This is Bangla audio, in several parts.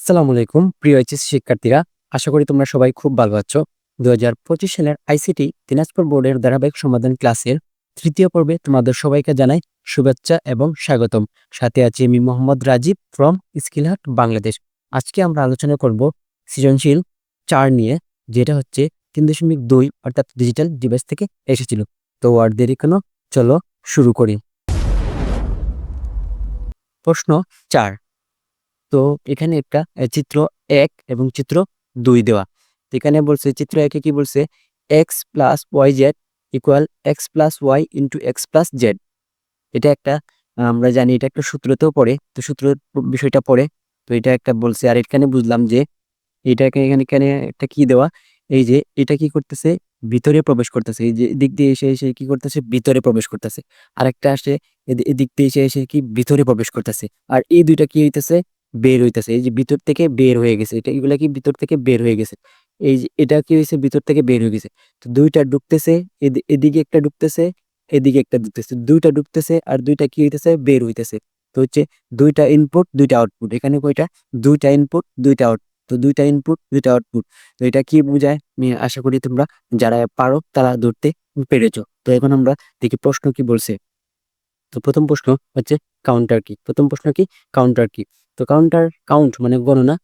আসসালামু আলাইকুম প্রিয় এইচএসসি শিক্ষার্থীরা, আশা করি তোমরা সবাই খুব ভালো আছো। 2025 সালের আইসিটি দিনাজপুর বোর্ডের ধারাবাহিক সমাধান ক্লাসের তৃতীয় পর্বে তোমাদের সবাইকে জানাই শুভেচ্ছা এবং স্বাগতম। সাথে আছি আমি মোহাম্মদ রাজীব ফ্রম স্কিলহাট বাংলাদেশ। আজকে আমরা আলোচনা করব সৃজনশীল 4 নিয়ে, যেটা হচ্ছে 3.2 অর্থাৎ ডিজিটাল ডিভাইস থেকে এসেছিল। তো আর দেরি কেন, চলো শুরু করি। প্রশ্ন 4। তো এখানে একটা চিত্র 1 এবং চিত্র 2 দেওয়া। তো এখানে বলছে চিত্র 1 এ কি বলছে, X plus Y Z equal X plus Y into X plus Z. এটা একটা আমরা জানি এটা একটা সূত্রতেও পড়ে, তো সূত্রের বিষয়টা পড়ে। তো এটা একটা বলছে, আর এখানে বুঝলাম যে এটাকে এখানে এখানে একটা কি দেওয়া, এই যে এটা কি করতেছে, ভিতরে প্রবেশ করতেছে। এই যে দিক দিয়ে এসে এসে কি করতেছে, ভিতরে প্রবেশ করতেছে। আরেকটা আসে এদিক দিয়ে এসে এসে কি ভিতরে প্রবেশ করতেছে। আর এই দুইটা কি হইতেছে, বের হইতেছে। এই যে ভিতর থেকে বের হয়ে গেছে, এটা এগুলা কি ভিতর থেকে বের হয়ে গেছে। এই যে এটা কি হয়েছে, ভিতর থেকে বের হয়ে গেছে। তো দুইটা ঢুকতেছে, এদিকে একটা ঢুকতেছে, এদিকে একটা ঢুকতেছে, দুইটা ঢুকতেছে আর দুইটা কি হইতেছে, বের হইতেছে। তো হচ্ছে দুইটা ইনপুট দুইটা আউটপুট। এখানে কয়টা, দুইটা ইনপুট দুইটা আউটপুট। তো দুইটা ইনপুট দুইটা আউটপুট। তো এটা কি বোঝায়, আমি আশা করি তোমরা যারা পারো তারা ধরতে পেরেছো। তো এখন আমরা দেখি প্রশ্ন কি বলছে। তো প্রথম প্রশ্ন হচ্ছে কাউন্টার কি। প্রথম প্রশ্ন কি, কাউন্টার কি। তো কাউন্টার, কাউন্ট মানে গণনা।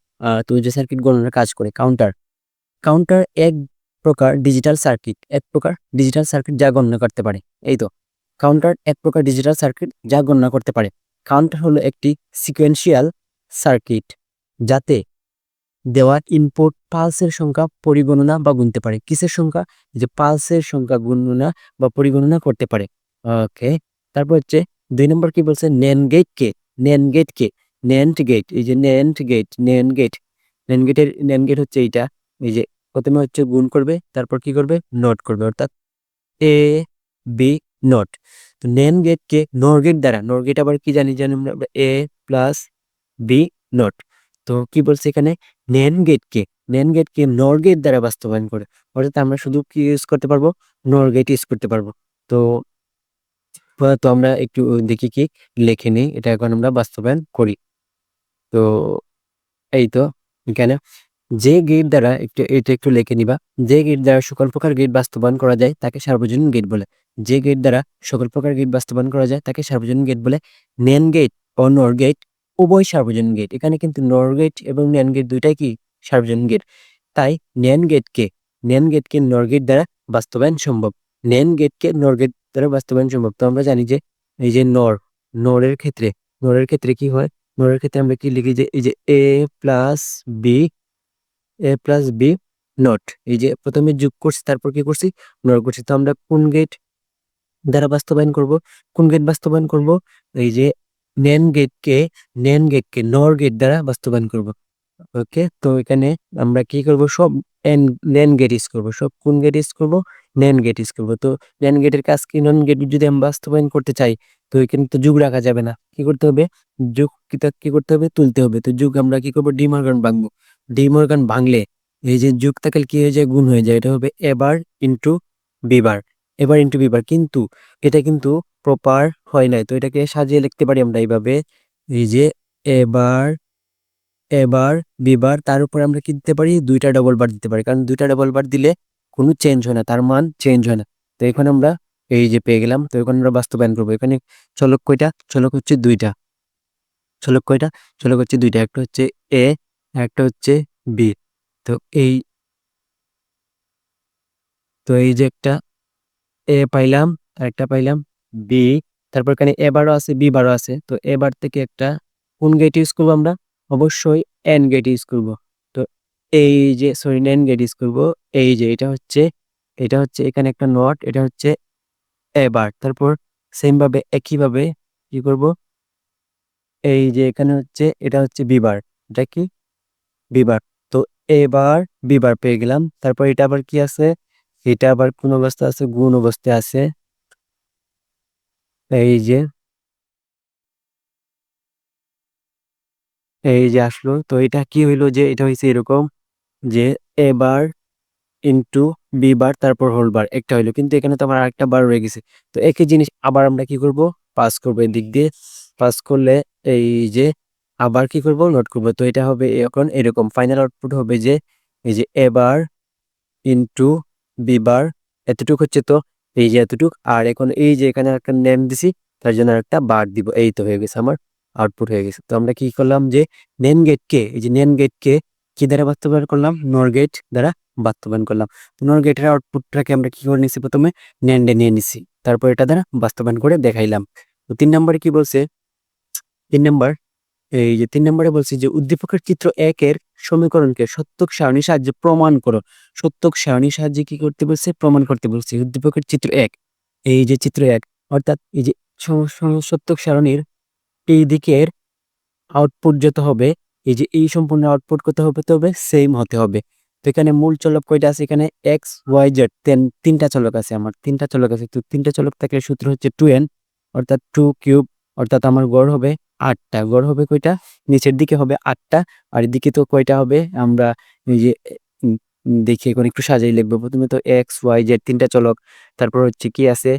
তো যে সার্কিট গণনার কাজ করে কাউন্টার। কাউন্টার এক প্রকার ডিজিটাল সার্কিট, এক প্রকার ডিজিটাল সার্কিট যা গণনা করতে পারে। এই তো কাউন্টার এক প্রকার ডিজিটাল সার্কিট যা গণনা করতে পারে। কাউন্টার হলো একটি সিকোয়েন্সিয়াল সার্কিট যাতে দেওয়া ইনপুট পালসের সংখ্যা পরিগণনা বা গুনতে পারে। কিসের সংখ্যা, যে পালসের সংখ্যা গণনা বা পরিগণনা করতে পারে। ওকে, তারপর হচ্ছে 2 নম্বর কি বলছে, ন্যান্ড গেট কে। ন্যান্ড গেট কে, ন্যান্ড গেট, এই যে NAND gate, NAND gate, NAND গেটের ন্যান্ড গেট হচ্ছে এইটা। এই যে প্রথমে হচ্ছে গুণ করবে, তারপর কি করবে, নোট করবে, অর্থাৎ এ বি নোট। তো ন্যান্ড গেট কে নর গেট দ্বারা, নর গেট আবার কি জানি জানি আমরা, এ প্লাস বি নোট। তো কি বলছে এখানে, ন্যান্ড গেটকে, ন্যান্ড গেটকে নর গেট দ্বারা বাস্তবায়ন করে। অর্থাৎ আমরা শুধু কি ইউজ করতে পারবো, নর গেট ইউজ করতে পারবো। তো তো আমরা একটু দেখি কি লিখে নিই, এটা এখন আমরা বাস্তবায়ন করি। তো এই তো এখানে যে গেট দ্বারা, একটু এটা একটু লিখে নিবা, যে গেট দ্বারা সকল প্রকার গেট বাস্তবায়ন করা যায় তাকে সার্বজনীন গেট বলে। যে গেট দ্বারা সকল প্রকার গেট বাস্তবায়ন করা যায় তাকে সার্বজনীন গেট বলে। ন্যান্ড গেট ও নর গেট উভয় সার্বজনীন গেট। এখানে কিন্তু নর গেট এবং ন্যান্ড গেট দুইটাই কি সার্বজনীন গেট। তাই ন্যান্ড গেটকে, ন্যান্ড গেটকে নর গেট দ্বারা বাস্তবায়ন সম্ভব। ন্যান্ড গেটকে নর গেট দ্বারা বাস্তবায়ন সম্ভব। তো আমরা জানি যে এই যে নর, নরের ক্ষেত্রে, নরের ক্ষেত্রে কি হয়, নরের ক্ষেত্রে আমরা কি লিখি, যে এই যে A plus B, A plus B not. এই যে প্রথমে যোগ করছি, তারপর কি করছি, নর করছি। তো আমরা কোন গেট দ্বারা বাস্তবায়ন করব, কোন গেট বাস্তবায়ন করব, এই যে ন্যান্ড গেটকে, ন্যান্ড গেটকে নর গেট দ্বারা বাস্তবায়ন করব। ওকে, তো এখানে আমরা কি করব, সব ন্যান্ড গেট ইউজ করব, সব কোন গেট ইউজ করব, ন্যান্ড গেট ইউজ করব। তো ন্যান্ড গেটের কাজ কি, ন্যান্ড গেট যদি আমরা বাস্তবায়ন করতে চাই, তো এখানে তো যুগ রাখা যাবে না, কি করতে হবে, যুগ কি করতে হবে, তুলতে হবে। তো যুগ আমরা কি করব, ডিমর্গান ভাঙবো। ডিমর্গান ভাঙলে এই যে যুগ থাকলে কি হয়ে যায়, গুণ হয়ে যায়। এটা হবে এবার ইন্টু বিবার, এবার ইন্টু বিবার। কিন্তু এটা কিন্তু প্রপার হয় নাই, তো এটাকে সাজিয়ে লিখতে পারি আমরা এইভাবে, এই যে এবার, এবার বিবার, তার উপরে আমরা কি দিতে পারি, দুইটা ডবল বার দিতে পারি, কারণ দুইটা ডবল বার দিলে কোনো চেঞ্জ হয় না, তার মান চেঞ্জ হয় না। তো এখন আমরা এই যে পেয়ে গেলাম। তো এখন আমরা বাস্তবায়ন করবো। এখানে চলক কয়টা, চলক হচ্ছে দুইটা। চলক কয়টা, চলক হচ্ছে দুইটা, একটা হচ্ছে এ, একটা হচ্ছে বি। তো এই, তো এই যে একটা এ পাইলাম, আর একটা পাইলাম বি। তারপর এখানে এ বারও আছে, বি বারও আছে। তো এবার থেকে একটা কোন গেট ইউজ করবো আমরা, অবশ্যই এন গেট ইউজ করবো। তো এই যে সরি, এন গেট ইউজ করবো। এই যে এটা হচ্ছে, এটা হচ্ছে এখানে একটা নট, এটা হচ্ছে এবার। তারপর সেম ভাবে একইভাবে কি করব, এই যে এখানে হচ্ছে, এটা হচ্ছে বিবার, এটা কি বিবার। তো এবার বিবার পেয়ে গেলাম। তারপর এটা আবার কি আছে, এটা আবার কোন অবস্থা আছে, গুণ অবস্থায় আছে। এই যে, এই যে আসলো। তো এটা কি হইলো, যে এটা হয়েছে এরকম, যে এবার ইন্টু বি বার, তারপর হোল বার একটা হইলো, কিন্তু এখানে তো আমার আরেকটা বার রয়ে গেছে। তো একই জিনিস আবার আমরা কি করব, পাস করবো, এদিক দিয়ে পাস করলে এই যে আবার কি করব, নোট করব। তো এটা হবে এখন এরকম ফাইনাল আউটপুট হবে যে এই যে এ বার ইন্টু বি বার, এতটুক হচ্ছে, তো এই যে এতটুক। আর এখন এই যে এখানে একটা নেম দিছি, তার জন্য একটা বার দিব। এই তো হয়ে গেছে, আমার আউটপুট হয়ে গেছে। তো আমরা কি করলাম যে নেন গেটকে, এই যে নেন গেটকে কি দ্বারা বাস্তবায়ন করলাম, নর গেট দ্বারা বাস্তবায়ন করলাম। তো নর গেটের আউটপুটটাকে আমরা কি করে নিছি, প্রথমে নেন্ডে নিয়ে নিছি, তারপর এটা দ্বারা বাস্তবায়ন করে দেখাইলাম। তো 3 নম্বরে কি বলছে, 3 নম্বর, এই যে 3 নম্বরে বলছি যে উদ্দীপকের চিত্র 1 এর সমীকরণকে সত্যক সারণীর সাহায্যে প্রমাণ করো। সত্যক সারণীর সাহায্যে কি করতে বলছে, প্রমাণ করতে বলছে। উদ্দীপকের চিত্র 1, এই যে চিত্র 1, অর্থাৎ এই যে সত্যক সারণীর এই দিকের আউটপুট যত হবে, এই যে এই সম্পূর্ণ আউটপুট কত হবে, তো হবে সেম হতে হবে। তো এখানে মূল চলক কয়টা আছে, এখানে এক্স ওয়াই জেড, তিনটা চলক আছে, আমার তিনটা চলক আছে। তো তিনটা চলক থাকলে সূত্র হচ্ছে 2n, অর্থাৎ 2 কিউব, অর্থাৎ আমার গড় হবে 8টা। গড় হবে কয়টা, নিচের দিকে হবে 8টা, আর এদিকে তো কয়টা হবে, আমরা এই যে দেখি এখন একটু সাজাই লিখবো। প্রথমে তো এক্স ওয়াই জেড তিনটা চলক, তারপর হচ্ছে কি আছে,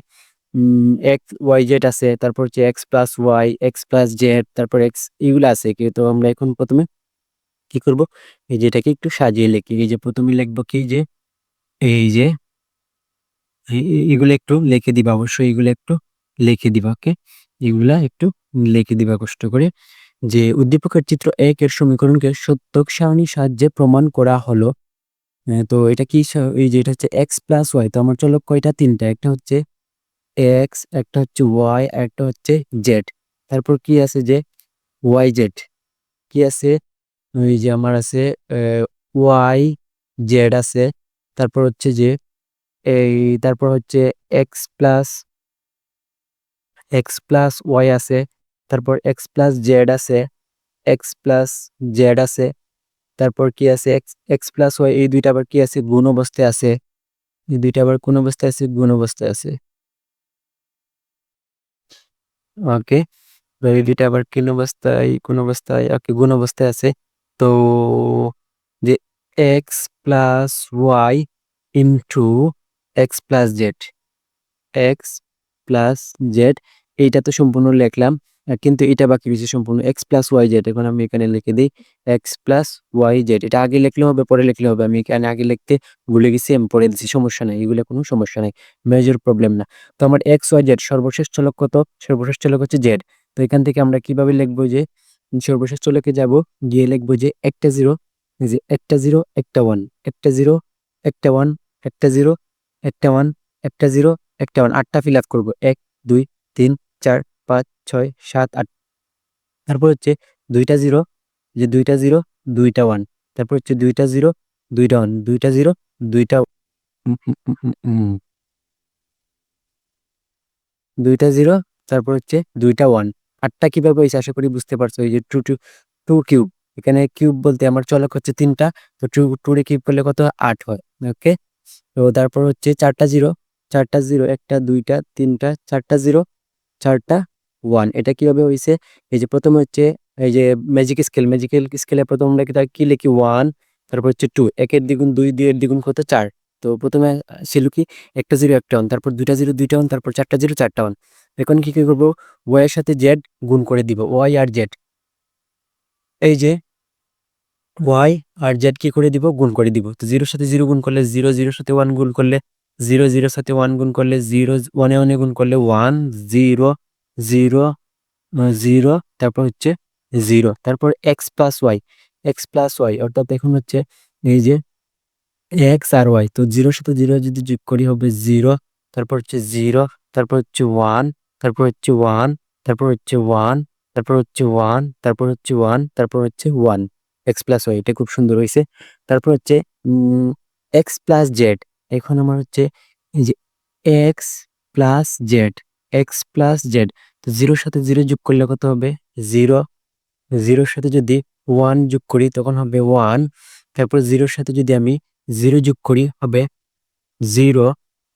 এক্স ওয়াই জেড আছে, তারপর হচ্ছে X plus Y, X plus Z, তারপর এক্স, এগুলো আছে কি। তো আমরা এখন প্রথমে কি করব, এই যে এটাকে একটু সাজিয়ে লিখি। এই যে প্রথমে লিখবো কি যে এই যে এগুলো একটু লিখে দিবা, অবশ্যই এগুলো একটু লিখে দিবা। ওকে, এগুলা একটু লিখে দিবা কষ্ট করে। যে উদ্দীপকের চিত্র 1 এর সমীকরণকে সত্যক সারণীর সাহায্যে প্রমাণ করা হলো। তো এটা কি, এই যে এটা হচ্ছে এক্স প্লাস ওয়াই। তো আমার চলক কয়টা, তিনটা, একটা হচ্ছে এক্স, একটা হচ্ছে ওয়াই, আর একটা হচ্ছে জেড। তারপর কি আছে যে ওয়াই জেড, কি আছে, ওই যে আমার আছে ওয়াই জেড আছে, তারপর হচ্ছে যে এই, তারপর হচ্ছে এক্স প্লাস ওয়াই আছে, তারপর এক্স প্লাস জেড আছে, এক্স প্লাস জেড আছে, তারপর কি আছে এক্স এক্স প্লাস ওয়াই, এই দুইটা আবার কি আছে, গুণ অবস্থায় আছে। এই দুইটা আবার কোন অবস্থায় আছে, গুণ অবস্থায় আছে। ওকে, এই দুইটা আবার কোন অবস্থায়, ওকে, গুণ অবস্থায় আছে। তো যে X plus Y into X plus Z, X plus Z, এইটা তো সম্পূর্ণ লিখলাম, কিন্তু এটা বাকি রয়েছে সম্পূর্ণ এক্স প্লাস ওয়াই জেড। এখন আমি এখানে লিখে দিই এক্স প্লাস ওয়াই জেড। এটা আগে লিখলে হবে, পরে লিখলে হবে, আমি এখানে আগে লিখতে ভুলে গেছি, আমি পরে দিচ্ছি, সমস্যা নাই, এগুলো কোনো সমস্যা নাই, মেজর প্রবলেম না। তো আমার এক্স ওয়াই জেড, সর্বশেষ চলক কত, সর্বশেষ চলক হচ্ছে জেড। তো এখান থেকে আমরা কিভাবে লিখবো, যে সর্বশেষ চলকে যাব, গিয়ে লিখবো যে একটা জিরো, যে একটা জিরো একটা ওয়ান, একটা জিরো একটা ওয়ান, একটা জিরো একটা ওয়ান, একটা জিরো একটা ওয়ান, 8টা ফিল আপ করবো, 1 2 3 4 5 6 7 8। তারপর হচ্ছে দুইটা জিরো, যে দুইটা জিরো দুইটা ওয়ান, তারপর হচ্ছে দুইটা জিরো দুইটা ওয়ান, দুইটা জিরো দুইটা উম, উম, উম, উম, উম, দুইটা জিরো, তারপর হচ্ছে দুইটা ওয়ান। 8টা কিভাবে হয়েছে আশা করি বুঝতে পারছো। এই যে টু টু টু কিউব, এখানে কিউব বলতে আমার চলক হচ্ছে তিনটা, তো টু রে কিউব করলে কত, 8 হয়। ওকে, তো তারপর হচ্ছে চারটা জিরো, চারটা জিরো, একটা দুইটা তিনটা, চারটা জিরো চারটা ওয়ান। এটা কিভাবে হয়েছে, এই যে প্রথমে হচ্ছে এই যে ম্যাজিক্যাল স্কেলে প্রথম আমরা কি লিখি, ওয়ান, তারপর হচ্ছে টু, একের দ্বিগুণ দুই, দুইয়ের দ্বিগুণ কত, 4। তো প্রথমে ছিল কি একটা জিরো একটা ওয়ান, তারপর দুইটা জিরো দুইটা ওয়ান, তারপর চারটা জিরো চারটা ওয়ান। এখন কি কি করবো, ওয়াই এর সাথে জেড গুণ করে দিব, ওয়াই আর জেড, এই যে ওয়াই আর জেড কি করে দিব, গুণ করে দিব। তো জিরোর সাথে জিরো গুণ করলে জিরো, জিরোর সাথে ওয়ান গুণ করলে জিরো, জিরোর সাথে ওয়ান গুণ করলে জিরো, ওয়ানে ওয়ানে গুণ করলে ওয়ান, জিরো জিরো জিরো, তারপর হচ্ছে জিরো, তারপর X plus Y, X plus Y, অর্থাৎ এখন হচ্ছে এই যে এক্স আর ওয়াই। তো জিরোর সাথে জিরো যদি যোগ করি হবে জিরো, তারপর হচ্ছে জিরো, তারপর হচ্ছে ওয়ান, তারপর হচ্ছে ওয়ান, তারপর হচ্ছে ওয়ান, তারপর হচ্ছে ওয়ান, তারপর হচ্ছে ওয়ান, তারপর হচ্ছে ওয়ান, এক্স প্লাস ওয়াই। এটা খুব সুন্দর হয়েছে। তারপর হচ্ছে এক্স প্লাস জেড। এখন আমার হচ্ছে এই যে X plus Z, X plus Z. তো জিরোর সাথে জিরো যোগ করলে কত হবে, জিরো, জিরোর সাথে যদি ওয়ান যোগ করি তখন হবে ওয়ান, তারপর জিরোর সাথে যদি আমি জিরো যোগ করি হবে জিরো,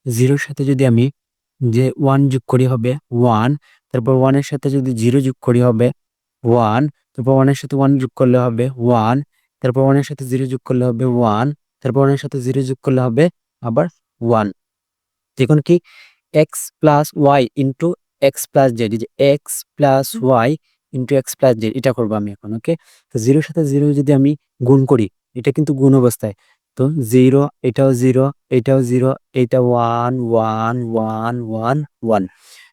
জিরোর সাথে যদি আমি যে ওয়ান যোগ করি হবে ওয়ান, তারপর ওয়ানের সাথে যদি জিরো যোগ করি হবে ওয়ান, তারপর ওয়ানের সাথে ওয়ান যোগ করলে হবে ওয়ান, তারপর ওয়ানের সাথে জিরো যোগ করলে হবে ওয়ান, তারপর ওয়ানের সাথে জিরো যোগ করলে হবে আবার ওয়ান। এখন কি X plus Y into X plus Z, যে X plus Y into X plus Z, এটা করবো আমি এখন। ওকে, তো জিরোর সাথে জিরো যদি আমি গুণ করি, এটা কিন্তু গুণ অবস্থায়, তো জিরো, এটাও জিরো, এটাও জিরো, এটা one one one one one.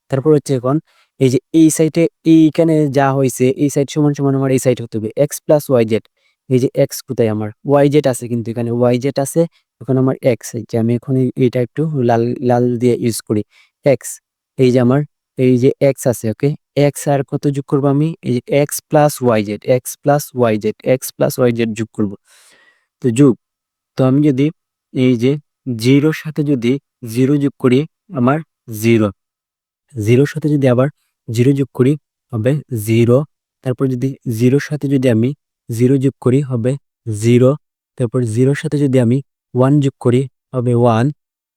তারপর হচ্ছে এখন এই যে এই সাইডে এইখানে যা হয়েছে, এই সাইড সমান সমান আমার এই সাইড হতে হবে এক্স প্লাস ওয়াই জেড। এই যে এক্স কোথায়, আমার ওয়াই জেড আছে, কিন্তু এখানে ওয়াই জেড আছে, এখন আমার এক্স, এই যে আমি এখন এইটা একটু লাল লাল দিয়ে ইউজ করি, এক্স। এই যে আমার এই যে এক্স আছে, ওকে, এক্স আর কত যোগ করবো আমি, এই যে X plus Y Z, X plus Y Z, X plus Y Z যোগ করবো। তো যোগ, তো আমি যদি এই যে জিরোর সাথে যদি জিরো যোগ করি, আমার জিরো, জিরোর সাথে যদি আবার জিরো যোগ করি হবে জিরো, তারপর যদি জিরোর সাথে যদি আমি জিরো যোগ করি হবে জিরো, তারপর জিরোর সাথে যদি আমি ওয়ান যোগ করি হবে ওয়ান,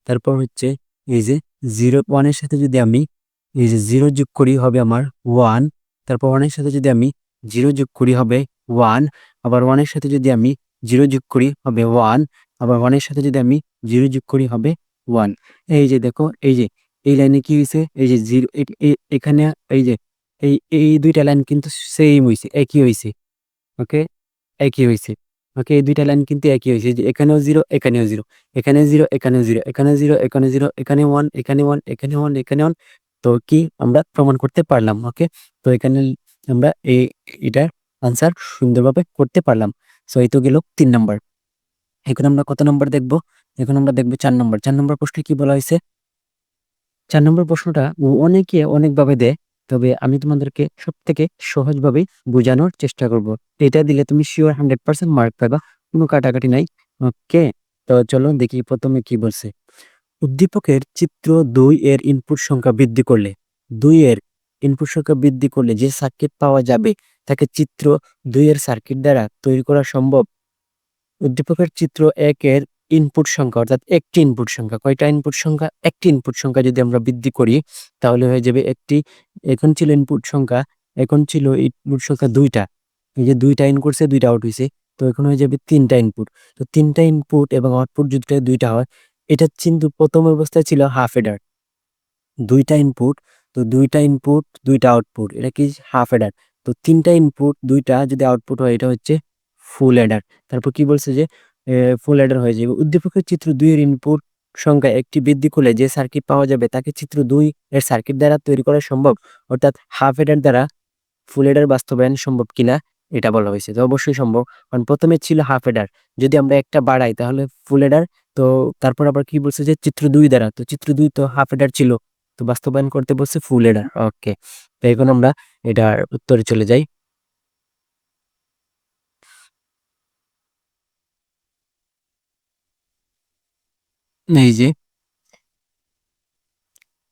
তারপর হচ্ছে এই যে জিরো ওয়ানের সাথে যদি আমি এই যে জিরো যোগ করি হবে আমার ওয়ান, তারপর ওয়ানের সাথে যদি আমি জিরো যোগ করি হবে ওয়ান, আবার ওয়ানের সাথে যদি আমি জিরো যোগ করি হবে ওয়ান, আবার ওয়ানের সাথে যদি আমি জিরো যোগ করি হবে ওয়ান। এই যে দেখো, এই যে এই লাইনে কি হয়েছে, এই যে জিরো, এখানে এই যে এই এই দুইটা লাইন কিন্তু সেম হয়েছে, একই হয়েছে। ওকে, একই হয়েছে। ওকে, এই দুইটা লাইন কিন্তু একই হয়েছে, যে এখানেও জিরো, এখানেও জিরো, এখানে জিরো, এখানেও জিরো, এখানে জিরো, এখানে জিরো, এখানে ওয়ান, এখানে ওয়ান, এখানে ওয়ান, এখানে ওয়ান। তো কি আমরা প্রমাণ করতে পারলাম। ওকে, তো এখানে আমরা এটার আনসার সুন্দরভাবে করতে পারলাম। সো এই তো গেল 3 নম্বর। এখন আমরা কত নম্বর দেখবো? এখন আমরা দেখবো 4 নম্বর। 4 নম্বর প্রশ্নে কি বলা হয়েছে? 4 নম্বর প্রশ্নটা অনেকে অনেকভাবে দেয়, তবে আমি তোমাদেরকে সব থেকে সহজভাবে বোঝানোর চেষ্টা করব। এটা দিলে তুমি শিওর 100% মার্ক পাবা, কোনো কাটাকাটি নাই। ওকে, তো চলো দেখি প্রথমে কি বলছে। উদ্দীপকের চিত্র 2 এর ইনপুট সংখ্যা বৃদ্ধি করলে, 2 এর ইনপুট সংখ্যা বৃদ্ধি করলে যে সার্কিট পাওয়া যাবে তাকে চিত্র 2 এর সার্কিট দ্বারা তৈরি করা সম্ভব। উদ্দীপকের চিত্র 1 এর ইনপুট সংখ্যা, অর্থাৎ একটি ইনপুট সংখ্যা, কয়টা ইনপুট সংখ্যা? একটি ইনপুট সংখ্যা যদি আমরা বৃদ্ধি করি, তাহলে হয়ে যাবে একটি, এখন ছিল ইনপুট সংখ্যা, এখন ছিল ইনপুট সংখ্যা 2টা, এই যে 2টা ইন করছে, 2টা আউট হয়েছে, তো এখন হয়ে যাবে 3টা ইনপুট। তো 3টা ইনপুট এবং আউটপুট যদি 2টা হয়, এটা কিন্তু প্রথম অবস্থায় ছিল হাফ এডার। 2টা ইনপুট, তো 2টা ইনপুট 2টা আউটপুট, এটা কি হাফ এডার। তো 3টা ইনপুট 2টা যদি আউটপুট হয়, এটা হচ্ছে ফুল এডার। তারপর কি বলছে যে ফুল এডার হয়ে যাবে। উদ্দীপকের চিত্র 2 এর ইনপুট সংখ্যা একটি বৃদ্ধি করলে যে সার্কিট পাওয়া যাবে তাকে চিত্র 2 এর সার্কিট দ্বারা তৈরি করা সম্ভব, অর্থাৎ হাফ এডার দ্বারা ফুল এডার বাস্তবায়ন সম্ভব কিনা এটা বলা হয়েছে। তো অবশ্যই সম্ভব, কারণ প্রথমে ছিল হাফ এডার, যদি আমরা একটা বাড়াই তাহলে ফুল এডার। তো তারপর আবার কি বলছে যে চিত্র 2 দ্বারা, তো চিত্র 2 তো হাফ এডার ছিল, তো বাস্তবায়ন করতে বলছে ফুল এডার। ওকে, তো এখন আমরা এটার উত্তরে চলে যাই। এই যে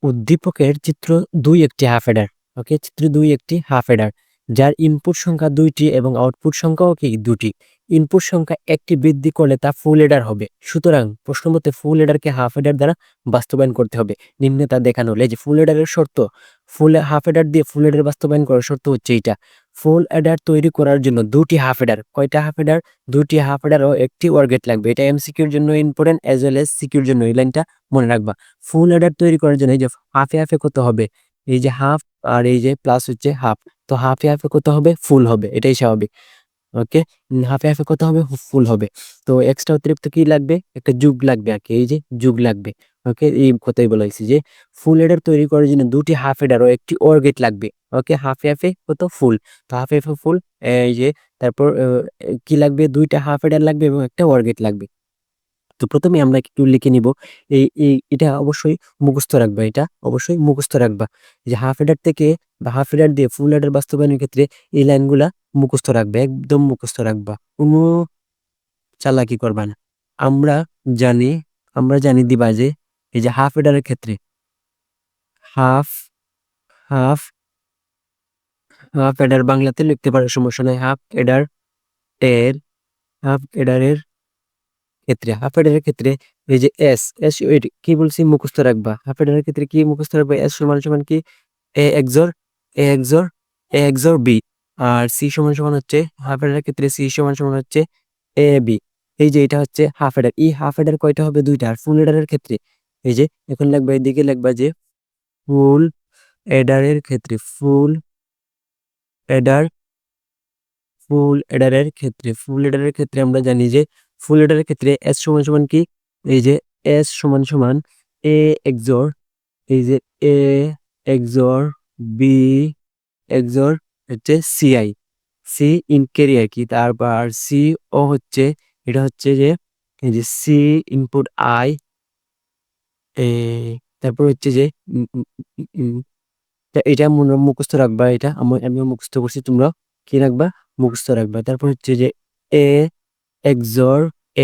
উদ্দীপকের চিত্র 2 একটি হাফ এডার। ওকে, চিত্র 2 একটি হাফ এডার যার ইনপুট সংখ্যা 2টি এবং আউটপুট সংখ্যাও কি 2টি। ইনপুট সংখ্যা একটি বৃদ্ধি করলে তা ফুল এডার হবে। সুতরাং প্রশ্ন মতে ফুল এডারকে হাফ এডার দ্বারা বাস্তবায়ন করতে হবে। নিম্নে তা দেখানো হলো। এই যে ফুল এডারের শর্ত, ফুল হাফ এডার দিয়ে ফুল এডার বাস্তবায়ন করার শর্ত হচ্ছে এইটা, ফুল এডার তৈরি করার জন্য 2টি হাফ এডার, কয়টা হাফ এডার? 2টি হাফ এডার ও একটি ওয়ার গেট লাগবে। এটা এমসিকিউর জন্য important, as well as secure জন্য, এই লাইনটা মনে রাখবা। ফুল অ্যাডার তৈরি করার জন্য এই যে হাফে হাফে কত হবে, এই যে হাফ আর এই যে প্লাস হচ্ছে হাফ, তো হাফে হাফে কত হবে? ফুল হবে, এটাই স্বাভাবিক। ওকে, হাফে হাফে কত হবে? ফুল হবে। তো এক্সট্রা অতিরিক্ত কি লাগবে? একটা যুগ লাগবে আর কি, এই যে যুগ লাগবে। ওকে, এই কথাই বলা হয়েছে যে ফুল এডার তৈরি করার জন্য 2টি হাফ এডার ও একটি ওর গেট লাগবে। ওকে, হাফে হাফে কত? ফুল। তো হাফে হাফে ফুল, এই যে তারপর কি লাগবে? 2টা হাফ এডার লাগবে এবং একটা ওর গেট লাগবে। তো প্রথমে আমরা একটু লিখে নিব, এটা অবশ্যই মুখস্থ রাখবা, এটা অবশ্যই মুখস্থ রাখবা, যে হাফ এডার থেকে বা হাফ এডার দিয়ে ফুল এডার বাস্তবায়নের ক্ষেত্রে এই লাইনগুলা মুখস্থ রাখবে, একদম মুখস্থ রাখবা, কোনো চালাকি করবা না। আমরা জানি আমরা জানি দিবা যে এই যে হাফ এডারের ক্ষেত্রে হাফ হাফ হাফ এডার বাংলাতে লিখতে পারো, সমস্যা নাই। এর হাফ এডারের ক্ষেত্রে, হাফ এডারের ক্ষেত্রে এই যে এস এস ওয়েট কি বলছি মুখস্থ রাখবা। হাফ এডারের ক্ষেত্রে কি মুখস্থ রাখবা? এস সমান সমান কি? এ এক্সর এ এক্সর এ এক্সর বি। আর সি সমান সমান হচ্ছে, হাফ এডারের ক্ষেত্রে সি সমান সমান হচ্ছে এ বি। এই যে এটা হচ্ছে হাফ এডার, এই হাফ এডার কয়টা হবে? 2টা। আর ফুল এডারের ক্ষেত্রে এই যে এখন লিখবা, এদিকে লিখবা যে ফুল এডারের ক্ষেত্রে, ফুল অ্যাডার ফুল অ্যাডারের ক্ষেত্রে আমরা জানি যে ফুল অ্যাডারের ক্ষেত্রে এস সমান সমান কি, এই যে এস সমান সমান এ এক্সর, এই যে এ এক্সর বি এক্সর হচ্ছে সিআই, সি ইন ক্যারি আর কি, তারপর সি ও হচ্ছে, এটা হচ্ছে যে এই যে সি ইনপুট আই, এ তারপর হচ্ছে যে উম, উম, উম, উম, এটা মুখস্থ রাখবা, এটা আমিও মুখস্থ করছি, তোমরা কি রাখবা, মুখস্থ রাখবা। তারপর হচ্ছে যে A XOR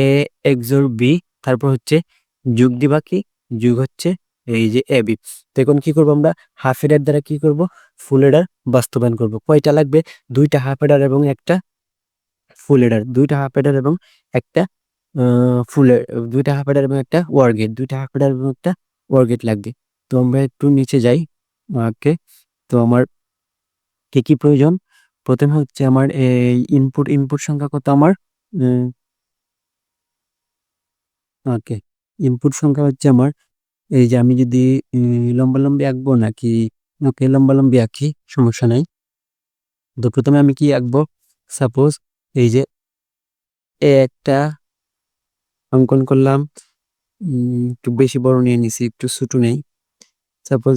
A XOR B, তারপর হচ্ছে যোগ দিবা কি, যোগ হচ্ছে এই যে এ বি। তো এখন কি করবো আমরা, হাফ এডার দ্বারা কি করব, ফুল এডার বাস্তবায়ন করব। কয়টা লাগবে, দুইটা হাফ এডার এবং একটা ফুল এডার, দুইটা হাফ এডার এবং একটা ফুল, দুইটা হাফ এডার এবং একটা ওয়ারগেট, দুইটা হাফ এডার এবং একটা ওয়ারগেট লাগবে। তো আমরা একটু নিচে যাই। ওকে, তো আমার কি কি প্রয়োজন, প্রথমে হচ্ছে আমার এই ইনপুট সংখ্যা কত আমার, ওকে, ইনপুট সংখ্যা হচ্ছে আমার, এই যে আমি যদি লম্বা লম্বি আঁকবো নাকি, ওকে লম্বা লম্বি আঁকি, সমস্যা নাই। তো প্রথমে আমি কি আঁকবো, সাপোজ এই যে একটা অঙ্কন করলাম, একটু বেশি বড় নিয়ে নিছি, একটু ছোট নেই। সাপোজ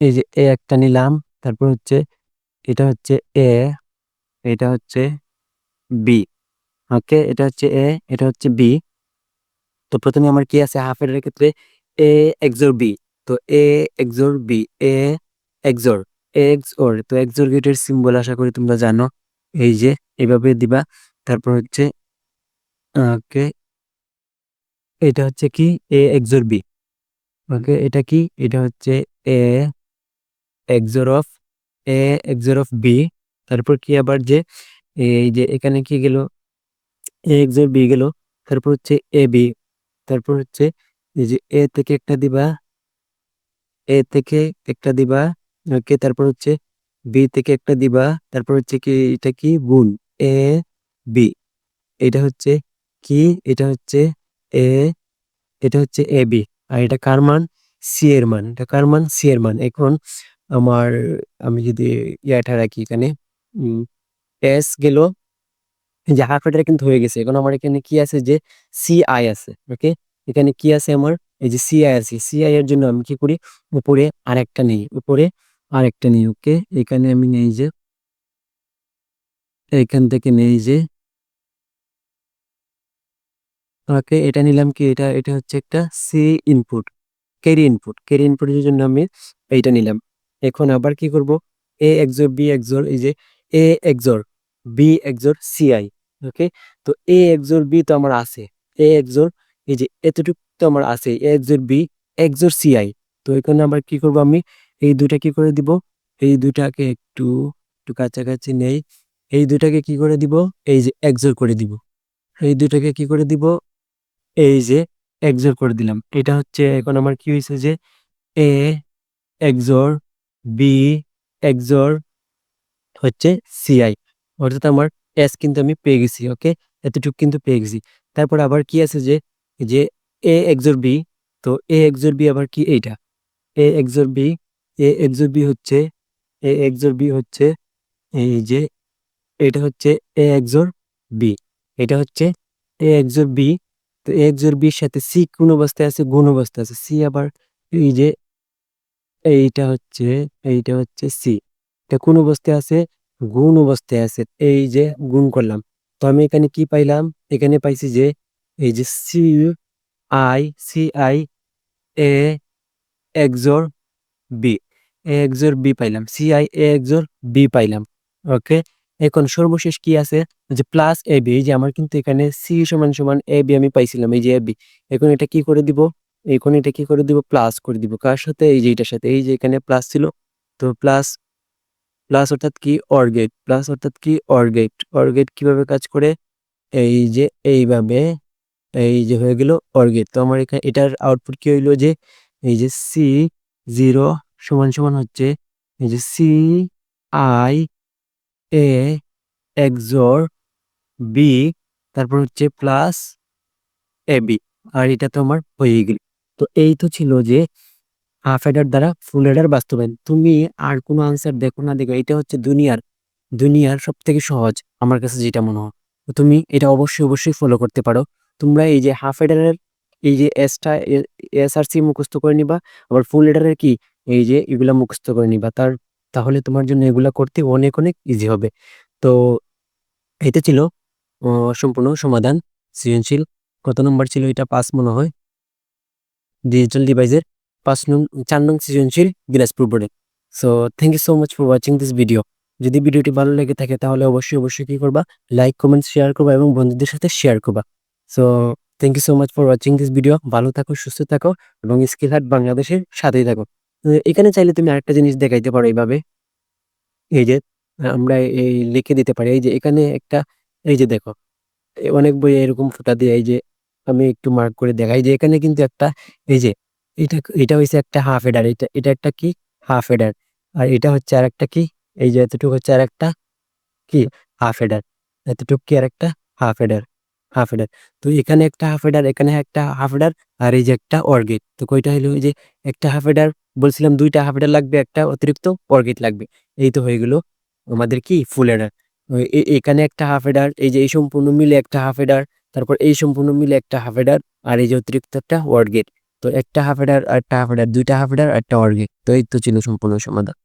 এই যে এ একটা নিলাম, তারপর হচ্ছে এটা হচ্ছে এ, এটা হচ্ছে বি, ওকে এটা হচ্ছে এ, এটা হচ্ছে বি। তো প্রথমে আমার কি আছে, হাফ এর ক্ষেত্রে এ এক্সর বি, তো A XOR B, A XOR XOR, তো এক্সর গেটের সিম্বল আশা করি তোমরা জানো, এই যে এভাবে দিবা। তারপর হচ্ছে ওকে, এটা হচ্ছে কি এ এক্সর বি, ওকে এটা কি, এটা হচ্ছে A XOR of A XOR of B. তারপর কি আবার যে এই যে এখানে কি গেল, এ এক্সর বি গেল, তারপর হচ্ছে এ বি, তারপর হচ্ছে এই যে এ থেকে একটা দিবা, এ থেকে একটা দিবা, ওকে তারপর হচ্ছে বি থেকে একটা দিবা, তারপর হচ্ছে কি এটা কি গুণ এ বি, এটা হচ্ছে কি, এটা হচ্ছে এ, এটা হচ্ছে এ বি, আর এটা কার মান, সি এর মান, এটা কার মান, সি এর মান। এখন আমার, আমি যদি ইয়াটা রাখি এখানে, এস গেল, এই যে হাফ এটা কিন্তু হয়ে গেছে। এখন আমার এখানে কি আছে, যে সি আই আছে, ওকে এখানে কি আছে আমার, এই যে সি আই আছে, সি আই এর জন্য আমি কি করি, উপরে আরেকটা নেই, উপরে আরেকটা নেই, ওকে এখানে আমি নেই যে, এখান থেকে নেই যে, ওকে এটা নিলাম কি, এটা এটা হচ্ছে একটা সি ইনপুট, ক্যারি ইনপুটের জন্য আমি এইটা নিলাম। এখন আবার কি করব, এ এক্সর বি এক্সর, এই যে A XOR B XOR C I, okay. তো এ এক্সর বি তো আমার আছে, এ এক্সর এই যে এতটুকু তো আমার আছে, A XOR B XOR C I. তো এখানে আবার কি করব, আমি এই দুইটা কি করে দিব, এই দুইটাকে একটু একটু কাছাকাছি নেই, এই দুইটাকে কি করে দিব, এই যে এক্সর করে দিব, এই দুইটাকে কি করে দিব, এই যে এক্সর করে দিলাম। এটা হচ্ছে এখন আমার কি হয়েছে, যে এ এক্সর বি এক্সর হচ্ছে সিআই, অর্থাৎ আমার এস কিন্তু আমি পেয়ে গেছি, ওকে এতটুকু কিন্তু পেয়ে গেছি। তারপর আবার কি আছে, যে যে এ এক্সর বি, তো এ এক্সর বি আবার কি, এইটা এ XOR B, A XOR B হচ্ছে, এ এক্সর বি হচ্ছে এই যে, এটা হচ্ছে এ এক্সর বি, এটা হচ্ছে এ এক্সর বি। তো এ এক্সর বির সাথে সি কোন অবস্থায় আছে, গুণ অবস্থায় আছে, সি আবার এই যে এইটা হচ্ছে, এইটা হচ্ছে সি, এটা কোন অবস্থায় আছে, গুণ অবস্থায় আছে, এই যে গুণ করলাম। তো আমি এখানে কি পাইলাম, এখানে পাইছি যে এই যে C I A XOR B, A XOR B পাইলাম, C I A XOR B পাইলাম, ওকে। এখন সর্বশেষ কি আছে, যে প্লাস এ বি, এই যে আমার কিন্তু এখানে সি সমান সমান এ বি আমি পাইছিলাম, এই যে এ বি। এখন এটা কি করে দিব, এখন এটা কি করে দিব, প্লাস করে দিব, কার সাথে, এই যে এটার সাথে, এই যে এখানে প্লাস ছিল, তো প্লাস, প্লাস অর্থাৎ কি অর গেট, প্লাস অর্থাৎ কি অর গেট, অর গেট কিভাবে কাজ করে, এই যে এইভাবে, এই যে হয়ে গেল অর গেট। তো আমার এখানে এটার আউটপুট কি হইলো, যে এই যে সি জিরো সমান সমান হচ্ছে এই যে C I A XOR B, তারপর হচ্ছে প্লাস এ বি, আর এটা তো আমার হয়ে গেল। তো এই তো ছিল যে হাফ হেডার দ্বারা ফুল হেডার বাস্তবায়ন। তুমি আর কোনো আনসার দেখো না দেখো, এটা হচ্ছে দুনিয়ার সবথেকে সহজ আমার কাছে যেটা মনে হয়। তো তুমি এটা অবশ্যই ফলো করতে পারো। তোমরা এই যে হাফ হেডারের এই যে এস আর সি মুখস্থ করে নিবা, আবার ফুল হেডারের কি এই যে এগুলা মুখস্থ করে নিবা। তাহলে তোমার জন্য এগুলা করতে অনেক অনেক ইজি হবে। তো এটা ছিল সম্পূর্ণ সমাধান সৃজনশীল। কত নম্বর ছিল এটা? 5 মনে হয়। ডিজিটাল ডিভাইসের 4 নং সৃজনশীল দিনাজপুর বোর্ডে। So thank you so much for watching this video. যদি ভিডিওটি ভালো লেগে থাকে তাহলে অবশ্যই কি করবা, লাইক কমেন্ট শেয়ার করবা এবং বন্ধুদের সাথে শেয়ার করবা। So thank you so much for watching this video. ভালো থাকো, সুস্থ থাকো এবং স্কিল হাট বাংলাদেশের সাথেই থাকো। এখানে চাইলে তুমি আরেকটা জিনিস দেখাইতে পারো এইভাবে, এই যে আমরা এই লিখে দিতে পারি। এই যে এখানে একটা, এই যে দেখো অনেক বই এরকম ফুটা দিয়ে, এই যে আমি একটু মার্ক করে দেখাই যে এখানে কিন্তু একটা, এই যে এটা হচ্ছে একটা হাফ হেডার, এটা একটা কি হাফ হেডার, আর এটা হচ্ছে আর একটা কি, এই যে এতটুকু হচ্ছে আর একটা কি হাফ হেডার, এতটুকু কি আর একটা হাফ হেডার। তো এখানে একটা হাফ হেডার, এখানে একটা হাফ হেডার, আর এই যে একটা অর্গেট। তো কয়টা হলো? এই যে একটা হাফ হেডার বলছিলাম, 2টা হাফ হেডার লাগবে, একটা অতিরিক্ত অর্গেট লাগবে। এই তো হয়ে গেল আমাদের কি ফুল হেডার। এখানে একটা হাফ হেডার, এই যে এই সম্পূর্ণ মিলে একটা হাফ হেডার, তারপর এই সম্পূর্ণ মিলে একটা হাফ হেডার, আর এই যে অতিরিক্ত একটা ওয়ার্ড গেট। তো একটা হাফ হেডার আর একটা হাফ হেডার, 2টা হাফ হেডার আর একটা ওয়ার্ড গেট। তো এই তো ছিল সম্পূর্ণ সমাধান।